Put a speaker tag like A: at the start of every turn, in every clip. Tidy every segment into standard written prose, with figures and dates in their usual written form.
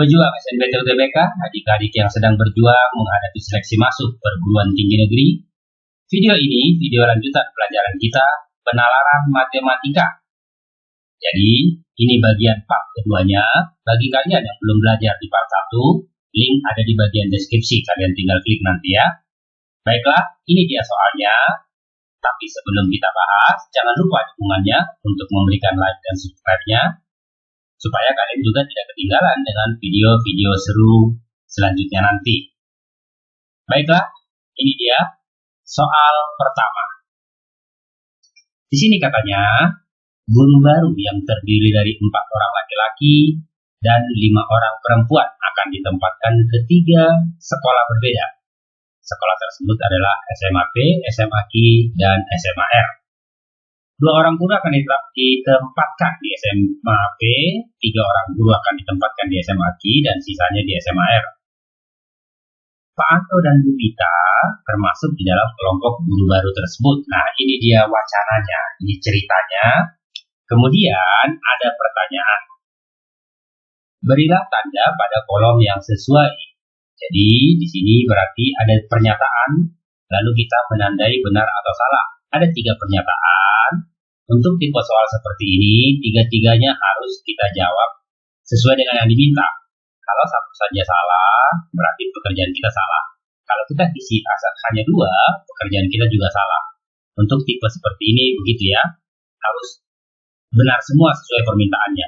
A: Pejuang SNBT UTBK, adik-adik yang sedang berjuang menghadapi seleksi masuk perguruan tinggi negeri. Video ini video lanjutan pelajaran kita penalaran matematika. Jadi, ini bagian part keduanya. Bagi kalian yang belum belajar di part 1, link ada di bagian deskripsi, kalian tinggal klik nanti ya. Baiklah, ini dia soalnya. Tapi sebelum kita bahas, jangan lupa dukungannya untuk memberikan like dan subscribe-nya, supaya kalian juga tidak ketinggalan dengan video-video seru selanjutnya nanti. Baiklah, ini dia soal pertama. Di sini katanya, guru baru yang terdiri dari 4 orang laki-laki dan 5 orang perempuan akan ditempatkan ke 3 sekolah berbeda. Sekolah tersebut adalah SMA P, SMA Q, dan SMA R. 2 orang guru akan ditempatkan di SMA P, 3 orang guru akan ditempatkan di SMA Q, dan sisanya di SMA R. Pak Anto dan Bu Vita termasuk di dalam kelompok guru baru tersebut. Nah, ini dia wacananya, ini ceritanya. Kemudian ada pertanyaan. Berilah tanda pada kolom yang sesuai. Jadi, di sini berarti ada pernyataan, lalu kita menandai benar atau salah. Ada 3 pernyataan. Untuk tipe soal seperti ini, 3-tiganya harus kita jawab sesuai dengan yang diminta. Kalau satu saja salah, berarti pekerjaan kita salah. Kalau kita isi hanya 2, pekerjaan kita juga salah. Untuk tipe seperti ini, begitu ya. Harus benar semua sesuai permintaannya.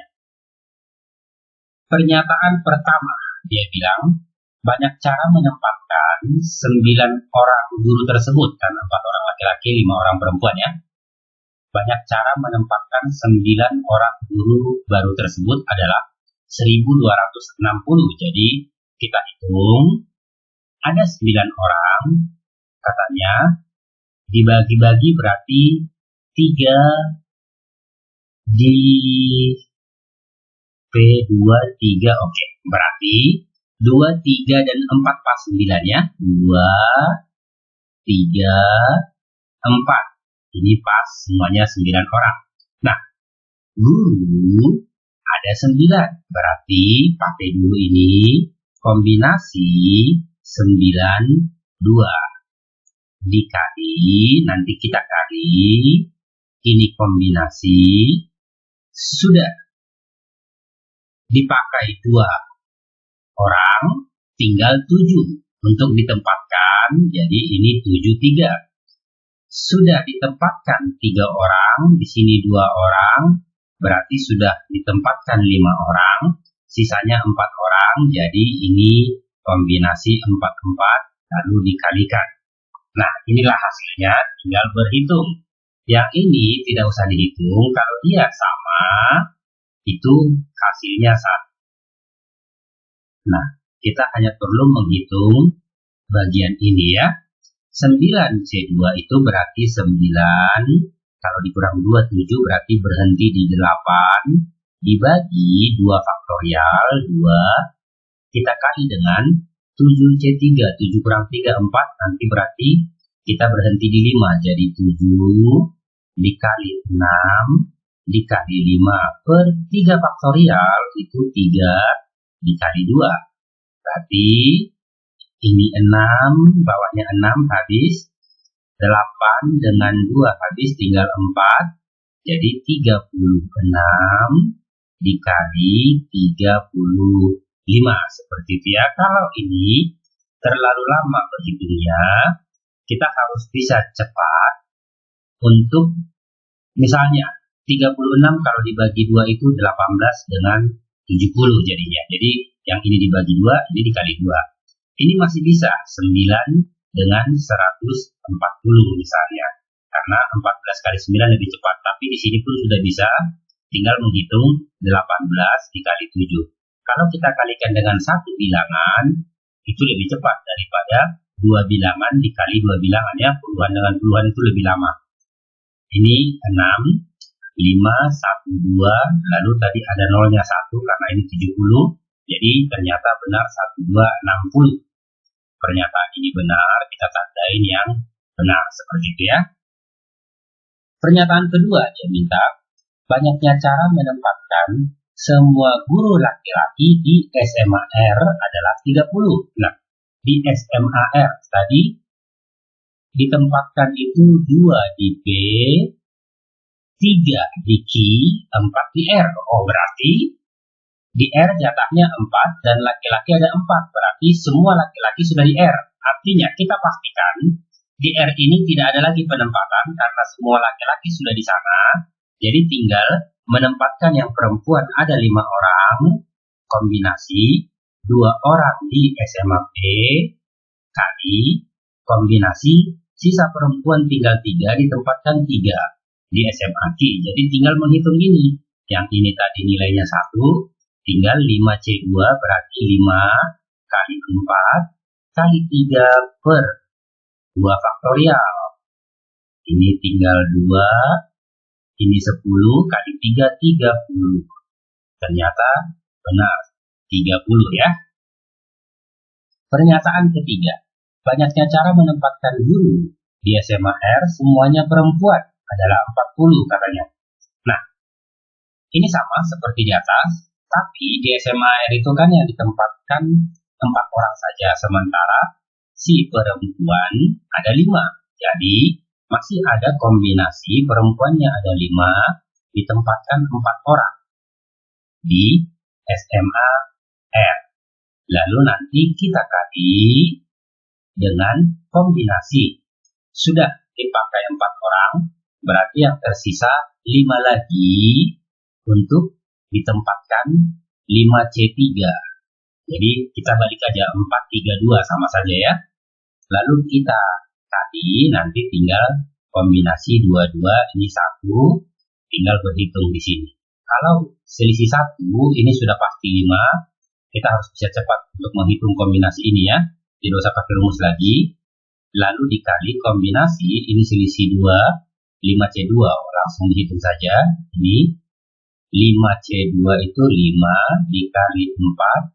A: Pernyataan pertama, dia bilang, banyak cara menempatkan 9 orang guru tersebut, dan 4 orang laki-laki, 5 orang perempuan ya. Banyak cara menempatkan 9 orang guru baru tersebut adalah 1260. Jadi kita hitung, ada 9 orang, katanya dibagi-bagi berarti 3 di P2, 3, oke. Berarti 2, 3, dan 4 pas 9 ya. 2, 3, 4. Ini pas semuanya 9 orang. Nah, guru ada 9. Berarti pakai dulu ini kombinasi 9, 2. Dikali, nanti kita kali. Ini kombinasi. Sudah. Dipakai 2 orang, tinggal 7 untuk ditempatkan, jadi ini 7, 3. Sudah ditempatkan 3 orang, di sini 2 orang, berarti sudah ditempatkan 5 orang, sisanya 4 orang, jadi ini kombinasi 4, 4, lalu dikalikan. Nah, inilah hasilnya, tinggal berhitung. Yang ini tidak usah dihitung, kalau dia sama, itu hasilnya 1. Nah, kita hanya perlu menghitung bagian ini ya. 9C2 itu berarti 9, kalau dikurang 2, 7 berarti berhenti di 8, dibagi 2 faktorial, 2, kita kali dengan 7C3, 7 kurang 3, 4, nanti berarti kita berhenti di 5, jadi 7 dikali 6, dikali 5 per 3 faktorial, itu 3 dikali 2. Berarti ini 6, bawahnya 6 habis. 8 dengan 2 habis, tinggal 4. Jadi 36 dikali 35. Seperti itu ya. Kalau ini terlalu lama berhitungnya, kita harus bisa cepat untuk misalnya 36 kalau dibagi 2 itu 18 dengan 70 jadinya. Jadi yang ini dibagi 2, ini dikali 2. Ini masih bisa 9 dengan 140 misalnya. Karena 14 kali 9 lebih cepat. Tapi di sini pun sudah bisa, tinggal menghitung 18 dikali 7. Kalau kita kalikan dengan 1 bilangan, itu lebih cepat daripada 2 bilangan dikali 2 bilangan ya. Puluhan dengan puluhan itu lebih lama. Ini 6, 5, 1, 2, lalu tadi ada nolnya 1 karena ini 70. Jadi ternyata benar 1, 2, 60. Pernyataan ini benar, kita tandain yang benar seperti itu ya. Pernyataan kedua dia minta banyaknya cara menempatkan semua guru laki-laki di SMA R adalah 30. Nah, di SMA R tadi ditempatkan itu 2 di B, 3 di Q, 4 di R. Oh, berarti di R jatahnya 4 dan laki-laki ada 4. Berarti semua laki-laki sudah di R. Artinya kita pastikan di R ini tidak ada lagi penempatan karena semua laki-laki sudah di sana. Jadi tinggal menempatkan yang perempuan ada 5 orang, kombinasi 2 orang di SMA B kali kombinasi sisa perempuan tinggal 3 ditempatkan 3 di SMA Q. Jadi tinggal menghitung ini. Yang ini tadi nilainya 1, tinggal 5C2 berarti 5 kali 4 kali 3 per 2 faktorial. Ini tinggal 2, ini 10 kali 3, 30. Ternyata benar, 30 ya. Pernyataan ketiga, banyaknya cara menempatkan guru di SMA R semuanya perempuan adalah 40 katanya. Nah, ini sama seperti di atas, tapi di SMA R itu kan yang ditempatkan 4 orang saja, sementara si perempuan ada 5. Jadi masih ada kombinasi perempuannya ada 5 ditempatkan 4 orang di SMA R. Lalu nanti kita kali dengan kombinasi. Sudah dipakai 4 orang, berarti yang tersisa 5 lagi untuk ditempatkan 5C3. Jadi kita balik aja 4, 3, 2 sama saja ya. Lalu kita kali nanti tinggal kombinasi 22 ini 1, tinggal berhitung di sini. Kalau selisih 1 ini sudah pasti 5, kita harus bisa cepat untuk menghitung kombinasi ini ya. Tidak usah pakai rumus lagi. Lalu dikali kombinasi ini selisih 2, 5C2 langsung dihitung saja. Ini 5C2 itu 5 dikali 4,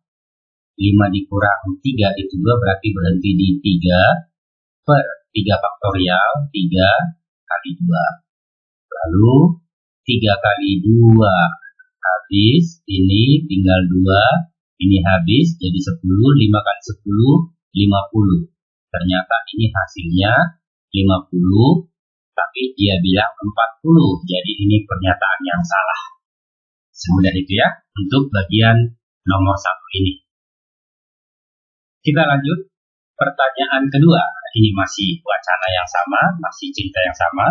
A: 5 dikurang 3 itu 2 berarti berhenti di 3 per 3 faktorial 3 kali 2. Lalu 3 kali 2 habis, ini tinggal 2, ini habis jadi 10, 5 kali 10, 50. Ternyata ini hasilnya 50, tapi dia bilang 40. Jadi ini pernyataan yang salah. Semudah itu ya untuk bagian nomor 1 ini. Kita lanjut. Pertanyaan kedua. Ini masih wacana yang sama, masih cerita yang sama.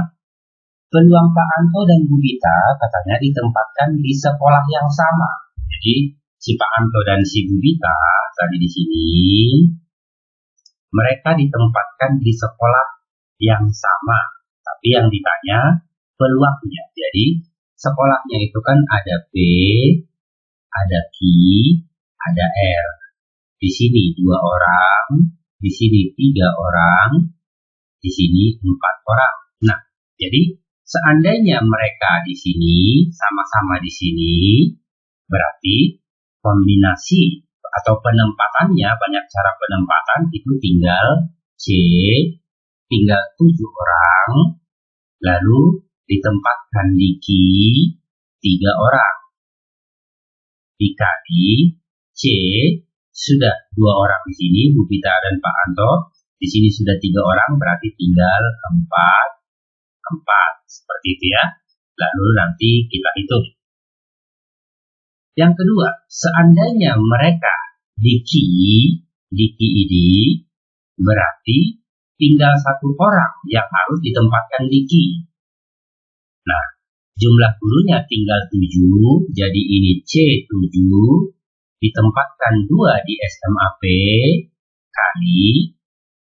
A: Peluang Pak Anto dan Bu Gita katanya ditempatkan di sekolah yang sama. Jadi si Pak Anto dan si Bu Gita tadi di sini mereka ditempatkan di sekolah yang sama. Tapi yang ditanya peluangnya. Jadi sekolahnya itu kan ada B, ada Q, ada R. Di sini 2 orang, di sini 3 orang, di sini 4 orang. Nah, jadi seandainya mereka di sini sama-sama di sini, berarti kombinasi atau penempatannya, banyak cara penempatan itu tinggal C, tinggal 7 orang, lalu ditempatkan di Q 3 orang. Dikali C, sudah 2 orang di sini, Bu Gita dan Pak Anto. Di sini sudah 3 orang, berarti tinggal 4. Seperti itu ya. Lalu nanti kita hitung. Yang kedua, seandainya mereka di Q ini, berarti tinggal 1 orang yang harus ditempatkan di Q. Nah, jumlah gurunya tinggal 7, jadi ini C7, ditempatkan 2 di SMA P, kali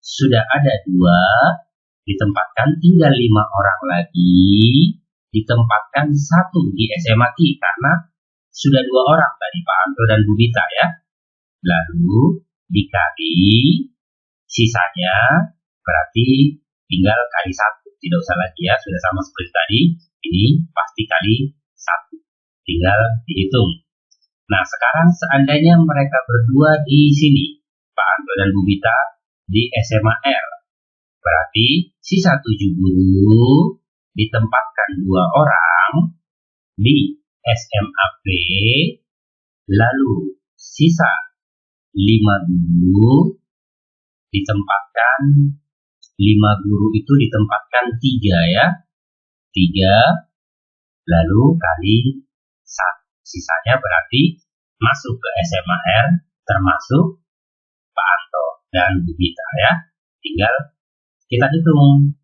A: sudah ada 2, ditempatkan tinggal 5 orang lagi, ditempatkan 1 di SMA Q, karena sudah 2 orang tadi Pak Anto dan Bu Gita ya. Lalu dikali sisanya, berarti tinggal kali 1, tidak usah lagi ya, sudah sama seperti tadi, ini pasti kali 1, tinggal dihitung. Nah, sekarang seandainya mereka berdua di sini, Pak Anto dan Bu Gita di SMA R, berarti sisa 7 guru ditempatkan 2 orang di SMAP, lalu sisa 5 guru ditempatkan, 5 guru itu ditempatkan 3 ya, 3 lalu kali 1, sisanya berarti masuk ke SMAR termasuk Pak Anto dan Bu Gita ya. Tinggal kita hitung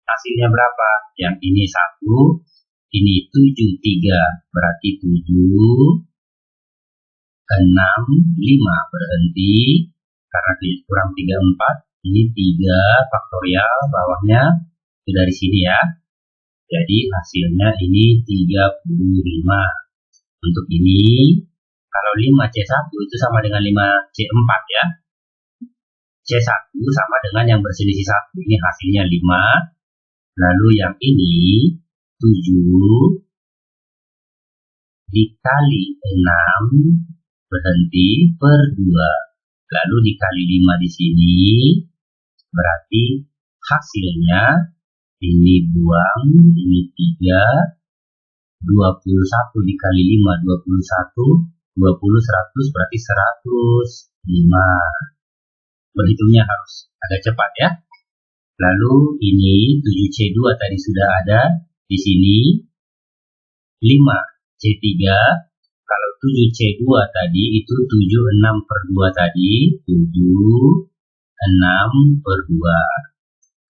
A: hasilnya berapa. Yang ini 1, ini 7, 3 berarti 7, 6, 5 berhenti karena 7 kurang 3, 4. Ini 3 faktorial, bawahnya itu dari sini ya. Jadi hasilnya ini 35. Untuk ini, kalau 5C1 itu sama dengan 5C4 ya. C1 sama dengan yang berselisih 1. Ini hasilnya 5. Lalu yang ini 7 dikali 6 berhenti per 2. Lalu dikali 5 di sini. Berarti hasilnya ini buang, ini 3, 21 dikali 5, 21, 20, 100 berarti 105. Berhitungnya harus agak cepat ya. Lalu ini 7C2 tadi sudah ada di sini. 5C3, kalau 7C2 tadi itu 7, 6 per 2 tadi, 7, 6 per 2.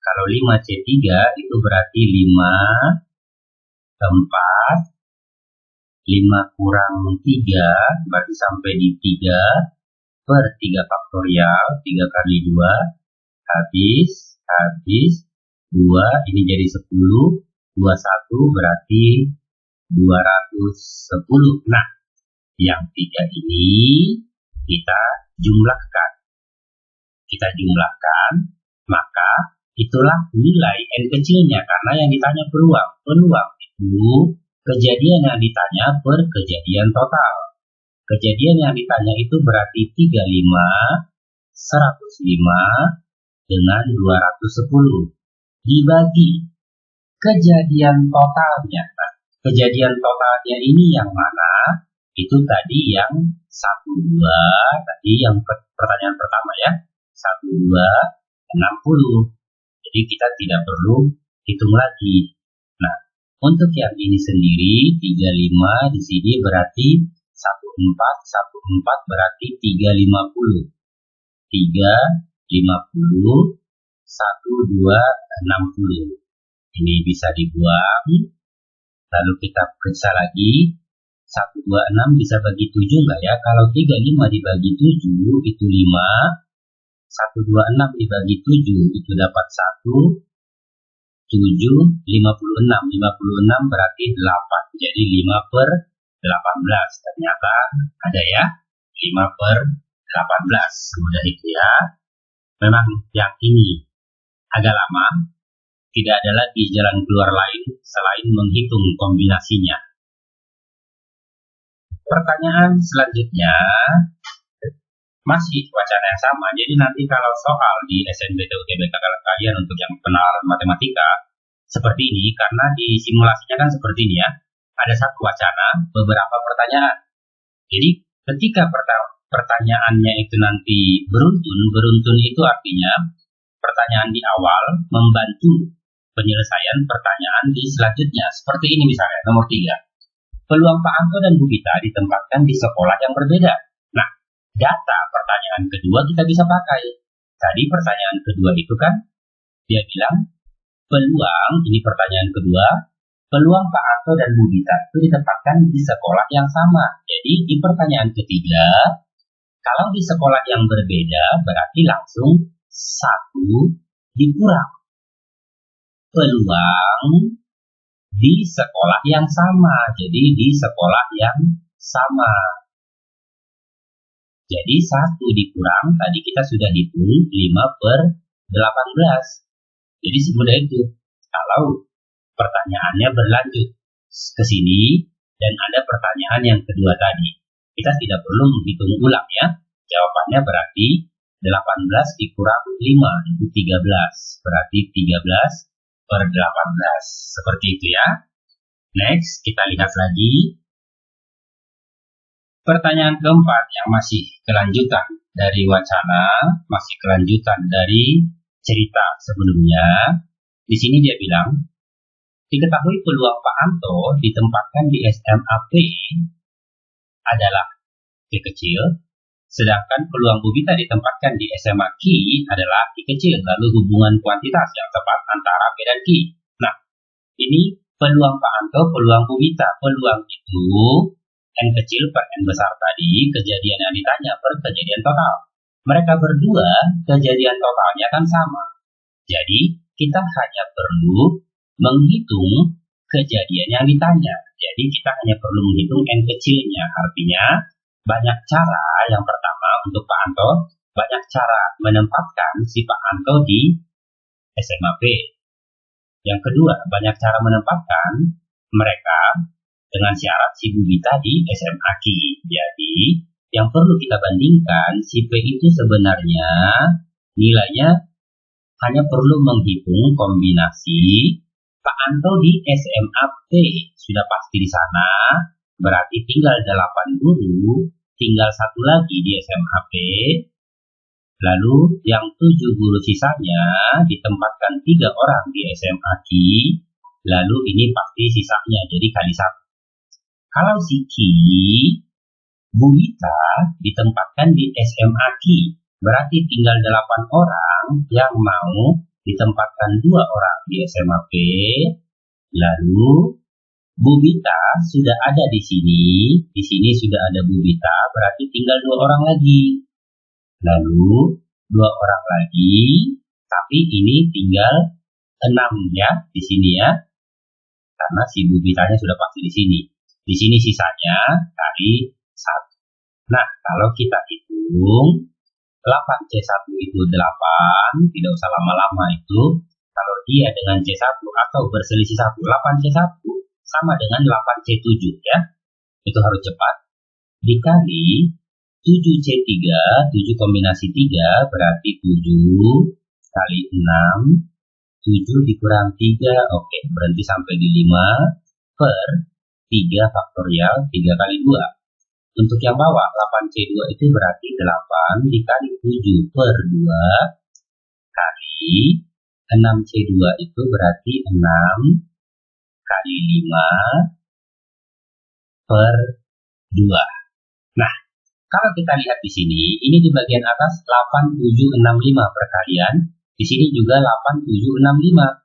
A: Kalau 5C3 itu berarti 5, 4, 5 kurang 3, berarti sampai di 3 per 3 faktorial, 3 kali 2, habis, 2, ini jadi 10, 21 berarti 210. Nah, yang 3 ini kita jumlahkan. Maka itulah nilai N kecilnya, karena yang ditanya peluang. Peluang itu kejadian yang ditanya per kejadian total. Kejadian yang ditanya itu berarti 35, 105 dengan 210 dibagi kejadian totalnya. Nah, kejadian totalnya ini yang mana? Itu tadi yang 12, tadi yang pertanyaan pertama ya. 12, 60. Jadi kita tidak perlu hitung lagi. Nah, untuk yang ini sendiri 35 di sini berarti 14 berarti 350. 350, 1260. Ini bisa dibuang. Lalu kita periksa lagi. 126 bisa bagi 7 enggak ya? Kalau 35 dibagi 7 itu 5. 126 dibagi 7 itu dapat 1. 7, 56. 56 berarti 8. Jadi 5 per 18. Ternyata ada ya. 5 per 18. Semudah itu ya. Memang yang ini agak lama. Tidak ada lagi jalan keluar lain selain menghitung kombinasinya. Pertanyaan selanjutnya masih wacana yang sama. Jadi nanti kalau soal di SNBT UTBK kalian untuk yang penalaran matematika seperti ini, karena di simulasinya kan seperti ini ya. Ada satu wacana, beberapa pertanyaan. Jadi ketika pertanyaannya itu nanti beruntun itu artinya pertanyaan di awal membantu penyelesaian pertanyaan di selanjutnya. Seperti ini misalnya, nomor 3. Peluang Pak Anto dan Bu Gita ditempatkan di sekolah yang berbeda. Nah, data pertanyaan kedua kita bisa pakai. Tadi pertanyaan kedua itu kan, dia bilang, peluang, ini pertanyaan kedua, peluang Pak Anto dan Bu Gita itu ditempatkan di sekolah yang sama. Jadi di pertanyaan ketiga, kalau di sekolah yang berbeda, berarti langsung 1 dikurang. Peluang di sekolah yang sama. Jadi di sekolah yang sama. Jadi 1 dikurang, tadi kita sudah hitung 5 per 18. Jadi semudah itu. Kalau pertanyaannya berlanjut ke sini dan ada pertanyaan yang kedua tadi, kita tidak perlu menghitung ulang ya. Jawabannya berarti 18 dikurang 5 itu 13. Berarti 13 per 18. Seperti itu ya. Next, kita lihat lagi. Pertanyaan keempat yang masih kelanjutan dari wacana, masih kelanjutan dari cerita sebelumnya. Di sini dia bilang, diketahui peluang Pak Anto ditempatkan di SMA P adalah P kecil, sedangkan peluang Bu Vita ditempatkan di SMA Q adalah Q kecil. Lalu hubungan kuantitas yang tepat antara P dan Q. Nah, ini peluang Pak Anto, peluang Bu Vita. Peluang itu N kecil per N besar tadi, kejadian yang ditanya per kejadian total. Mereka berdua, kejadian totalnya kan sama. Jadi, kita hanya perlu menghitung kejadian yang ditanya. Jadi, kita hanya perlu menghitung N kecilnya. Artinya, banyak cara. Yang pertama, untuk Pak Anto, banyak cara menempatkan si Pak Anto di SMA P. Yang kedua, banyak cara menempatkan mereka dengan syarat si Bu Vita di SMA Q. Jadi, yang perlu kita bandingkan, si P itu sebenarnya nilainya hanya perlu menghitung kombinasi Pak Anto di SMA P. Sudah pasti di sana, berarti tinggal 8 guru, tinggal satu lagi di SMA P. Lalu yang 7 guru sisanya ditempatkan 3 orang di SMA Q. Lalu ini pasti sisanya, jadi kali 1. Kalau si Q, Bu Vita ditempatkan di SMA Q, berarti tinggal 8 orang yang mau ditempatkan 2 orang di SMA P. Lalu Bu Vita sudah ada di sini sudah ada Bu Vita, berarti tinggal 2 orang lagi. Lalu 2 orang lagi, tapi ini tinggal 6 ya di sini ya, karena si Bu Vitanya sudah pasti di sini. Di sini sisanya kali 1. Nah, kalau kita hitung 8C1 itu 8, tidak usah lama-lama itu. Kalau dia dengan C1 atau berselisih 1, 8C1 sama dengan 8C7 ya. Itu harus cepat. Dikali 7C3, 7 kombinasi 3 berarti 7 kali 6, 7 dikurang 3, oke, berhenti sampai di 5 per 3 faktorial 3 kali 2. Untuk yang bawah 8C2 itu berarti 8 dikali 7 per 2 kali 6C2 itu berarti 6 kali 5 per 2. Nah, kalau kita lihat di sini, ini di bagian atas 8765 perkalian, di sini juga 8765.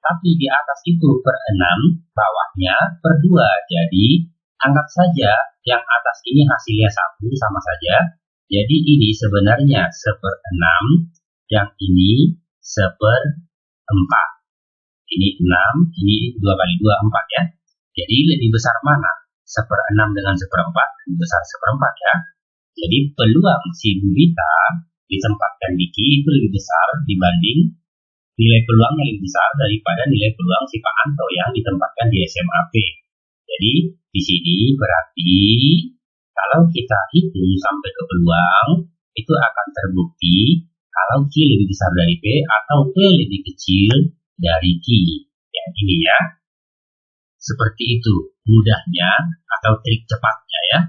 A: Tapi di atas itu per 6, bawahnya per 2. Jadi, anggap saja yang atas ini hasilnya 1 sama saja. Jadi ini sebenarnya 1/6, yang ini 1/4. Ini 6, ini 2 kali 2, 4 ya. Jadi lebih besar mana? 1/6 dengan 1/4, lebih besar 1/4 ya. Jadi peluang si Bu Vita ditempatkan di Q itu lebih besar dibanding nilai peluangnya lebih besar daripada nilai peluang si Pak Anto yang ditempatkan di SMA P. Jadi di sini berarti kalau kita hitung sampai ke peluang itu akan terbukti kalau Q lebih besar dari P atau P lebih kecil dari Q. Yang ini ya. Seperti itu mudahnya atau trik cepatnya ya.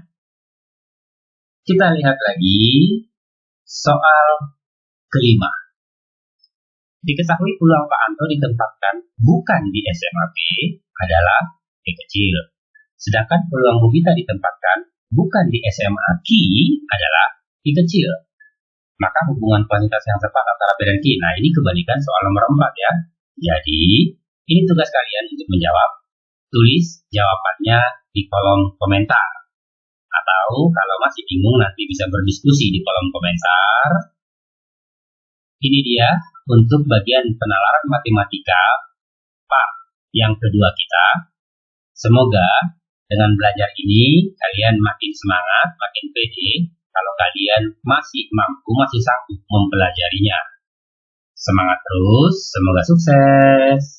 A: Kita lihat lagi soal kelima. Diketahui peluang Pak Anto ditempatkan bukan di SMA P adalah P kecil. Sedangkan peluang Bu Vita ditempatkan bukan di SMA Q adalah Q kecil. Maka hubungan kuantitas yang tepat antara P dan Q. Nah, ini kebalikan soal nomor 4 ya. Jadi, ini tugas kalian untuk menjawab. Tulis jawabannya di kolom komentar. Atau kalau masih bingung nanti bisa berdiskusi di kolom komentar. Ini dia untuk bagian penalaran matematika part yang kedua kita. Semoga dengan belajar ini kalian makin semangat, makin pede kalau kalian masih mampu, masih sanggup mempelajarinya. Semangat terus, semoga sukses.